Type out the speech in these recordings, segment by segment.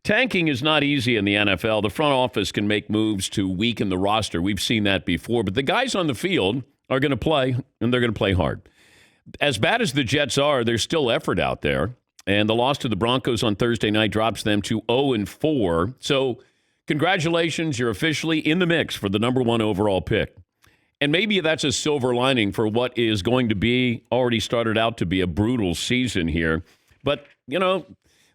Tanking is not easy in the NFL. The front office can make moves to weaken the roster. We've seen that before. But the guys on the field are going to play, and they're going to play hard. As bad as the Jets are, there's still effort out there. And the loss to the Broncos on Thursday night drops them to 0-4. So congratulations, you're officially in the mix for the number one overall pick. And maybe that's a silver lining for what is going to be, already started out to be a brutal season here. But,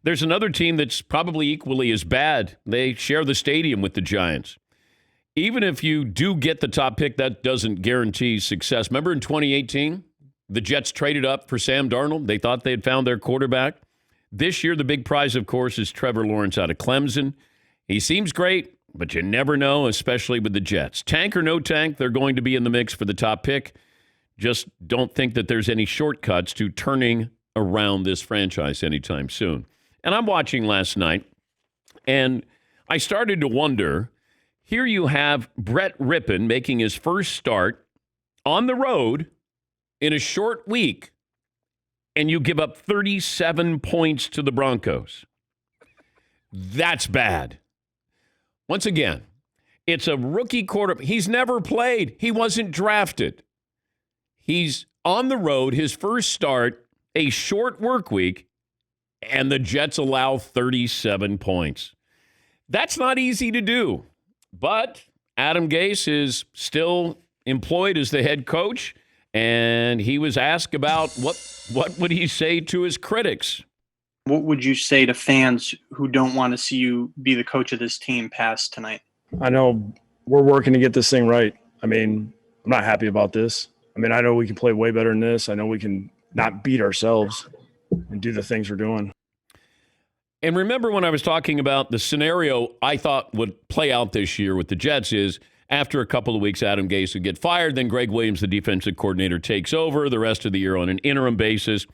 there's another team that's probably equally as bad. They share the stadium with the Giants. Even if you do get the top pick, that doesn't guarantee success. Remember in 2018, the Jets traded up for Sam Darnold. They thought they had found their quarterback. This year, the big prize, of course, is Trevor Lawrence out of Clemson. He seems great, but you never know, especially with the Jets. Tank or no tank, they're going to be in the mix for the top pick. Just don't think that there's any shortcuts to turning around this franchise anytime soon. And I'm watching last night, and I started to wonder, here you have Brett Rippon making his first start on the road in a short week, and you give up 37 points to the Broncos. That's bad. Once again, it's a rookie quarterback. He's never played. He wasn't drafted. He's on the road, his first start, a short work week, and the Jets allow 37 points. That's not easy to do. But Adam Gase is still employed as the head coach, and he was asked about what would he say to his critics. What would you say to fans who don't want to see you be the coach of this team past tonight? I know we're working to get this thing right. I mean, I'm not happy about this. I mean, I know we can play way better than this. I know we can not beat ourselves and do the things we're doing. And remember when I was talking about the scenario I thought would play out this year with the Jets is after a couple of weeks, Adam Gase would get fired. Then Greg Williams, the defensive coordinator, takes over the rest of the year on an interim basis.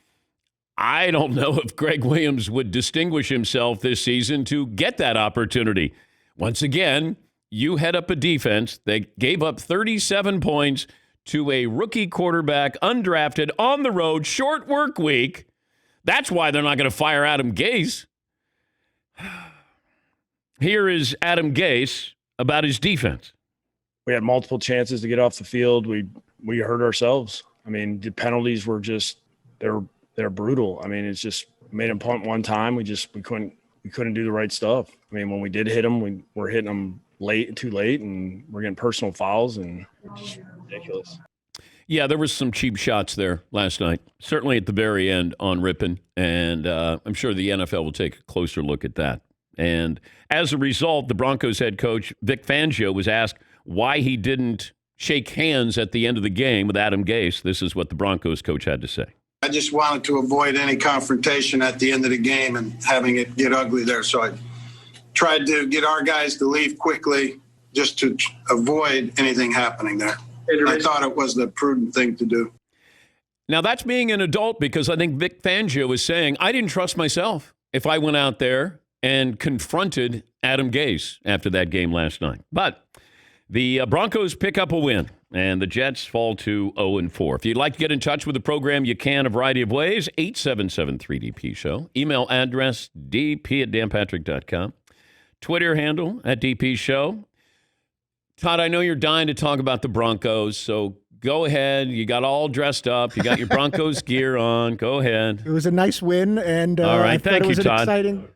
I don't know if Greg Williams would distinguish himself this season to get that opportunity. Once again, you head up a defense that gave up 37 points to a rookie quarterback, undrafted, on the road, short work week. That's why they're not going to fire Adam Gase. Here is Adam Gase about his defense. We had multiple chances to get off the field. We hurt ourselves. I mean, the penalties were just they're brutal. I mean, it's just made him punt one time. We couldn't do the right stuff. I mean, when we did hit them, we're hitting them too late, and we're getting personal fouls, and just ridiculous. Yeah, there was some cheap shots there last night, certainly at the very end on Rippon, and I'm sure the NFL will take a closer look at that. And as a result, the Broncos head coach, Vic Fangio, was asked why he didn't shake hands at the end of the game with Adam Gase. This is what the Broncos coach had to say. I just wanted to avoid any confrontation at the end of the game and having it get ugly there. So I tried to get our guys to leave quickly just to avoid anything happening there. I thought it was the prudent thing to do. Now, that's being an adult, because I think Vic Fangio was saying, I didn't trust myself if I went out there and confronted Adam Gase after that game last night. But the Broncos pick up a win, and the Jets fall to 0-4. If you'd like to get in touch with the program, you can a variety of ways. 877-3DP-SHOW. Email address dp@danpatrick.com. Twitter handle @DP-SHOW. Todd, I know you're dying to talk about the Broncos, so go ahead. You got all dressed up. You got your Broncos gear on. Go ahead. It was a nice win, and all right, I thought it was Todd. exciting.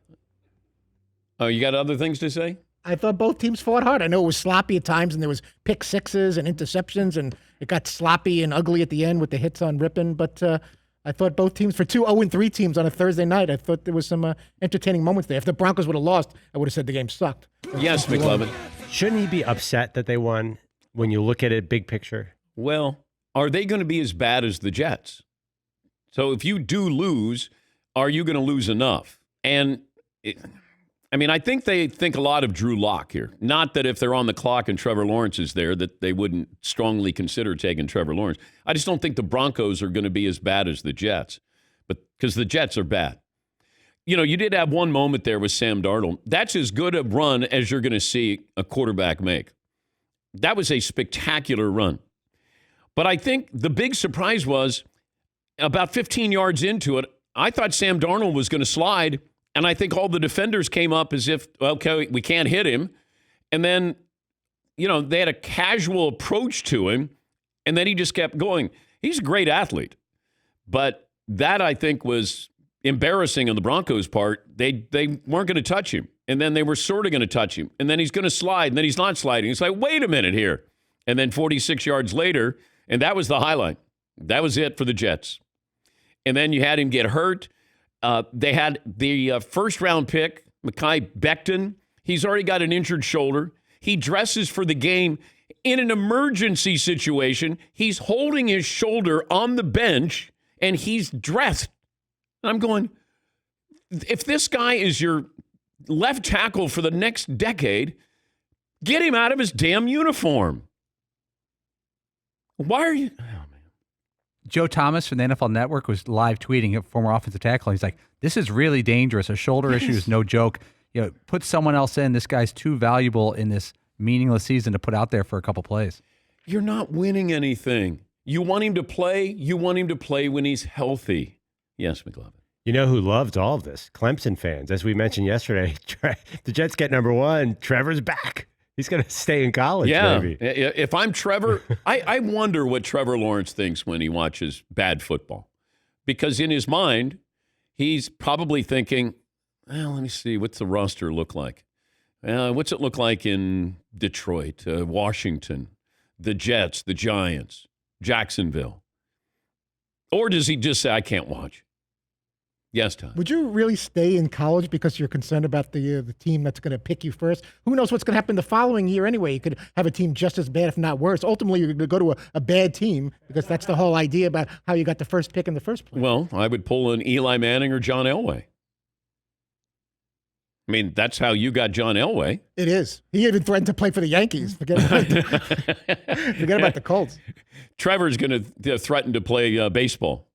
Oh, you got other things to say? I thought both teams fought hard. I know it was sloppy at times, and there was pick sixes and interceptions, and it got sloppy and ugly at the end with the hits on Rippon. But I thought both teams, for two 0-3 teams on a Thursday night, I thought there was some entertaining moments there. If the Broncos would have lost, I would have said the game sucked. Yes, McLovin. Shouldn't he be upset that they won when you look at it big picture? Well, are they going to be as bad as the Jets? So if you do lose, are you going to lose enough? And I think they think a lot of Drew Lock here. Not that if they're on the clock and Trevor Lawrence is there, that they wouldn't strongly consider taking Trevor Lawrence. I just don't think the Broncos are going to be as bad as the Jets, but because the Jets are bad. You did have one moment there with Sam Darnold. That's as good a run as you're going to see a quarterback make. That was a spectacular run. But I think the big surprise was about 15 yards into it, I thought Sam Darnold was going to slide And I think all the defenders came up as if, okay, we can't hit him. And then, they had a casual approach to him, and then he just kept going. He's a great athlete. But that, I think, was embarrassing on the Broncos' part. They weren't going to touch him. And then they were sort of going to touch him. And then he's going to slide, and then he's not sliding. It's like, wait a minute here. And then 46 yards later, and that was the highlight. That was it for the Jets. And then you had him get hurt. They had the first-round pick, Mekhi Becton. He's already got an injured shoulder. He dresses for the game in an emergency situation. He's holding his shoulder on the bench, and he's dressed. And I'm going, if this guy is your left tackle for the next decade, get him out of his damn uniform. Why are you... Oh, man. Joe Thomas from the NFL Network was live tweeting a former offensive tackle. He's like, this is really dangerous. A shoulder issue is no joke. Put someone else in. This guy's too valuable in this meaningless season to put out there for a couple plays. You're not winning anything. You want him to play. You want him to play when he's healthy. Yes, McLovin. You know who loved all of this? Clemson fans. As we mentioned yesterday, the Jets get number one. Trevor's back. He's going to stay in college, maybe. If I'm Trevor, I wonder what Trevor Lawrence thinks when he watches bad football. Because in his mind, he's probably thinking, well, let me see, what's the roster look like? What's it look like in Detroit, Washington, the Jets, the Giants, Jacksonville? Or does he just say, I can't watch? Yes, Tom. Would you really stay in college because you're concerned about the team that's going to pick you first? Who knows what's going to happen the following year anyway? You could have a team just as bad, if not worse. Ultimately, you're going to go to a bad team because that's the whole idea about how you got the first pick in the first place. Well, I would pull an Eli Manning or John Elway. I mean, that's how you got John Elway. It is. He even threatened to play for the Yankees. Forget about the Colts. Trevor's going to threaten to play baseball.